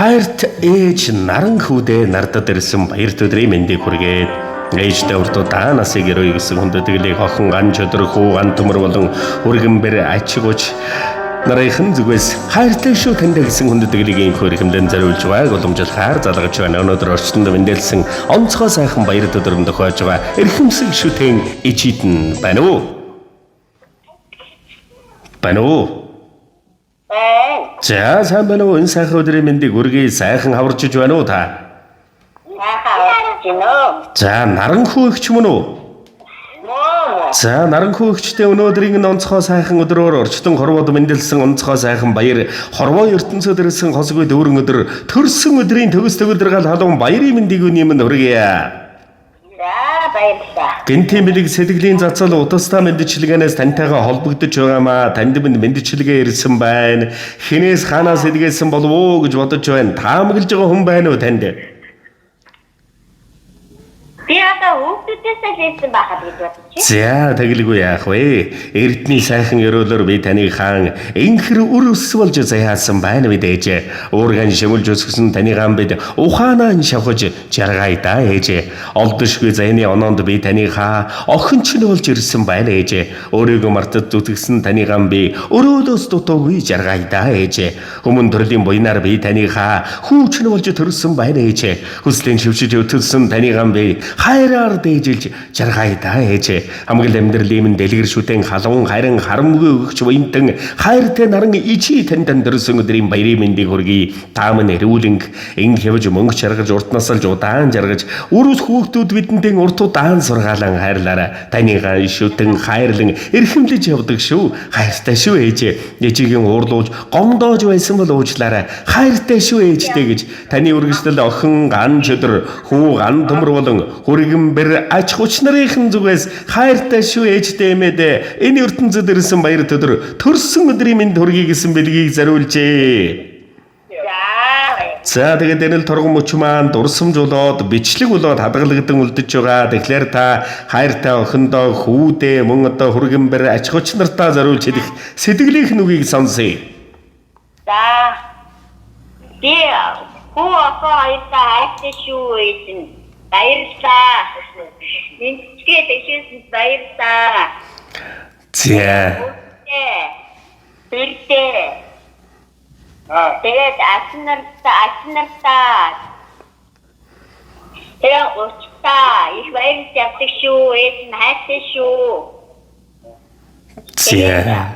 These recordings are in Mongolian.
Хайрт ээж наран хүүдээ нардад ирсэн баяр төдрийн мэндийг хүргээд ээжтэй урдуудаа насыг өрөө гэсэн хүндэтгэлийг охин ан чөдөр хүү ан төмөр болон үргэнбэр ачигууч нарийнхан зүгээс хайртай шүү танд гэсэн хүндэтгэлийг инхээр хэмлэн зориулж байгааг уламжлахаар залгаж байна. Өнөөдөр орчинд мэндэлсэн онцгой сайхан баяр төдрөнд тохиож байгаа эрхэмсэг шүтэн ичидэн байна уу? Байна уу? За сайн байна уу? Энэ сайхан өдрийн мэндийг үргээ сайхан хаварчиж байна уу та? За наранхүү ихч мөн үү? За наранхүү ихчтэй өнөөдрийн энэ онцгой сайхан өдрөөр орчтон хорвоод мэндэлсэн онцгой сайхан баяр хорвоо ертөнцөд ирсэн хосгүй дүүрэн өдөр төрсөн өдрийн төгс төгөлдргал халуун баярын мэндийг үниймэн хүргье. Гэнтийн бэлэг сэтгэлийн цацал утастай мэдчилгээнээс тантайгаа холбогдож байгаамаа танд минь мэдчилгээ ирсэн байна. Хинээс хаанаас илгээсэн болов уу гэж бодож байна. Таамаглаж байгаа хүн байна уу танд? Би одоо хүүхдүүдээс хэлсэн байхад гэж бодож байна. За тэгэлгүй яах вэ? Эрдний сайхан өрөөлөөр би таны хаан инхэр үр өс болж заяасан байна мэдээж. Уурган шимүүлж өсгсөн таны хаан бид ухаанаа шавхаж жаргая да ээж. Олдошгүй зайны оноонд би таны хаа охин ч нь болж ирсэн байна ээж. Өөрийгөө мартад зүтгэсэн таны хаан би өрөөлөөс дутуугүй жаргая да ээж. Өмнө төрлийн буйнаар би таны хаа хүүч нь болж төрсөн байна ээж. Хүслийн шившиж өтөлсөн таны хаан би хайраар дээжилж жаргая да ээж. Амгал амьдралын дэлгэр шүтэн халуун харин харамгүй өгч буянтан хайртай наран ичи тандан дөрсөн өдрийн баярын мэндийг хүргэе. Тааман эрүүлэнг ин хэвж мөнгө чаргаж урт насалж удаан жаргаж үрус хүүхдүүд бидэнтэй урт удаан сургаалan хайрлаараа таныгаа шүтэн хайрлан эрхэмлэж явдаг шүү. Хайртай шүү ээж. Ээжигийн уурлууж гомдоож байсан бол уучлаарай. Хайртай шүү ээжтэй гэж таны үргэлжлэл охин ан чөдөр хүү ан төмөр болон үргэнбэр ачигууч нарынхан зүгээс хайртай шүү ээжтэй эмээд энэ ертөнцөд ирсэн баяр төдөр төрсөн өдрийн мэнд хүргэе гэсэн бэлгийг зариулжээ. За тэгээд энэ л торгон мөч маань дурсамжуулаад бичлэг болоод хадгалагдсан үлдэж байгаа. Тэгэхээр та хайртай охиндоо хүүдээ мөн одоо хүргэнбэр ачигууч нартаа зариулж хэлэх сэтгэлийнх нүгийг сонсъё. За би хүү охоо хоёртаа хайртай шүү ээж. Баярлалаа. Минчгээ дэшээс баярлалаа. За. Бэрдээ. Тэгээд аснартаа. Тэгээ уучтаа их баярлж явдаг шүү. Ээж нь хайртай шүү. За.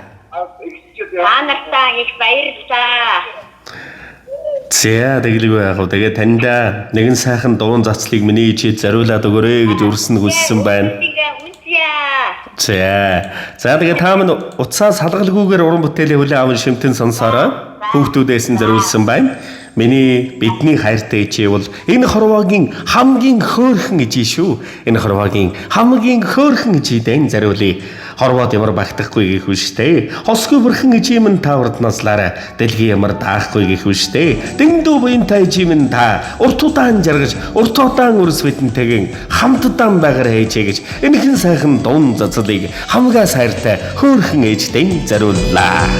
Анартаа их баярлалаа. За тэгэлгүй яах вэ? Тэгээ таньда нэгэн сайхан дуун зацлыг миний ичээд зариулаад өгөөрэй гэж үрсэн хүссэн байна. За тэгээ та минь утсаас халгалгүйгээр уран бүтээлийн хүлээн аван шимтэн сонсороо хүүхдүүдээс нь зариулсан байна. Бидний хайртай ичээ бол энэ хорвоогийн хамгийн хөөрхөн ичээ шүү. Энэ хорвоогийн хамгийн хөөрхөн ичээдэн зариулъя. Хорвоод ямар багтахгүй гэх үштэй. Хосгүй бүрхэн ичээм нь та урд наслаараа дэлхий ямар даахгүй гэх үштэй. Дэндүү буянтай ичээм нь та урт удаан жаргаж урт удаан өрс бидэнтэйгэн хамтдаа байгаарай ээжээ гэж энэхэн сайхан дуун зацлыг хамгаа сайртай хөөрхөн ээжтэй зариуллаа.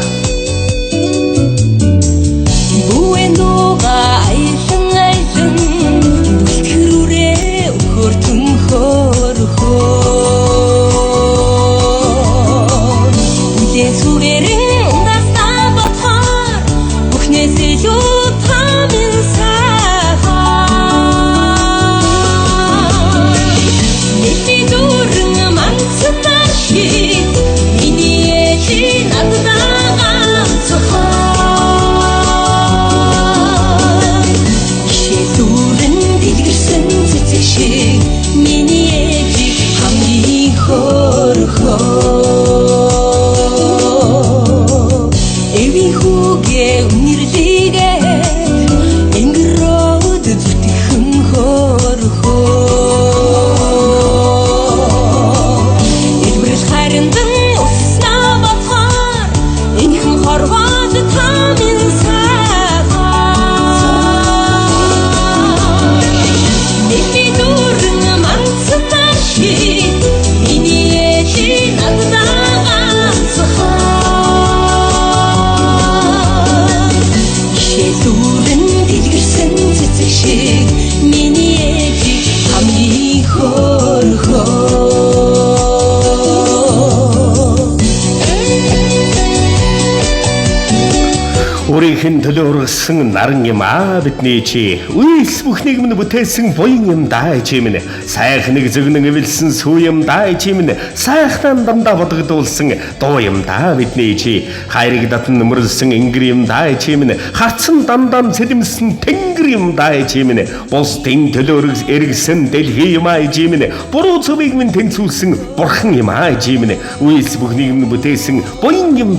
Өөрийнх нь төлөө ургасан наран юм бидний чи. Үйлс бүхнийг минь бүтээсэн буян юм чи минь. Сайхныг зөгнөн эвэлсэн сүү юм чи минь. Сайхнаа дандаа бодогдуулсан дуу юм бидний чи. Хайрыг татан нөмөрлсөн ингэр юм чи минь. Харцсан дандаа сэлэмсэн тэнгэр юм чи минь. Бусдын төлөө эргэсэн дэлхий юм чи минь. Буруу цөвийг минь тэнцүүлсэн бурхан юм чи минь. Үйлс бүхнийг минь бүтээсэн буян юм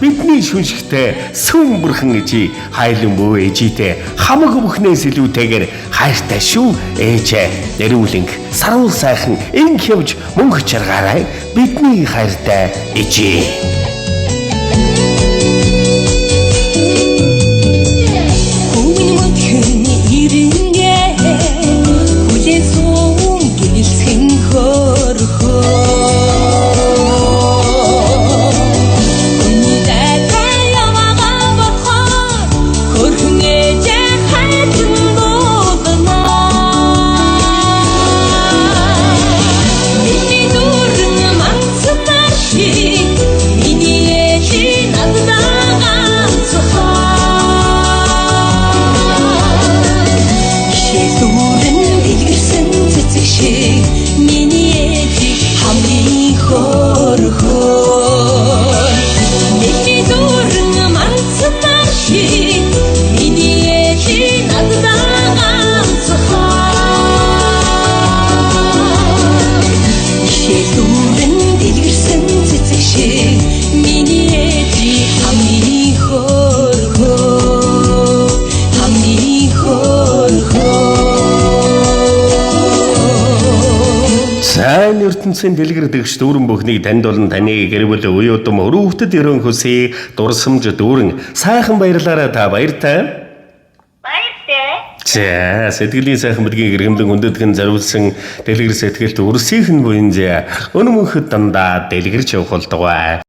бидний шүншигтэй сүм бурхан ээжи хайлан бөө ээжитэй хамаг бүхнээс илүүтэйгээр хайртай шүү ээжээ дэрүүлэнг сарвал сайхан инх явж мөнгө чаргаарай бидний хайртай ээжээ. Сайн ертөнцийн дэлгэр дэгш дүүрэн бүхнийг танд болон таны гэр бүл үе удам өрөвдөд өрөн хөсөө дурсамж дүүрэн сайхан баярлаарай та баяртай. Баяртай. За сэтгэлийн сайхан бүдгийн гэрэмлэн хүндэтгэн зориулсан дэлгэр сэтгэлд өрсөйх нь буйн зэ өнөмөнхөд дандаа дэлгэрч явах болдгоо.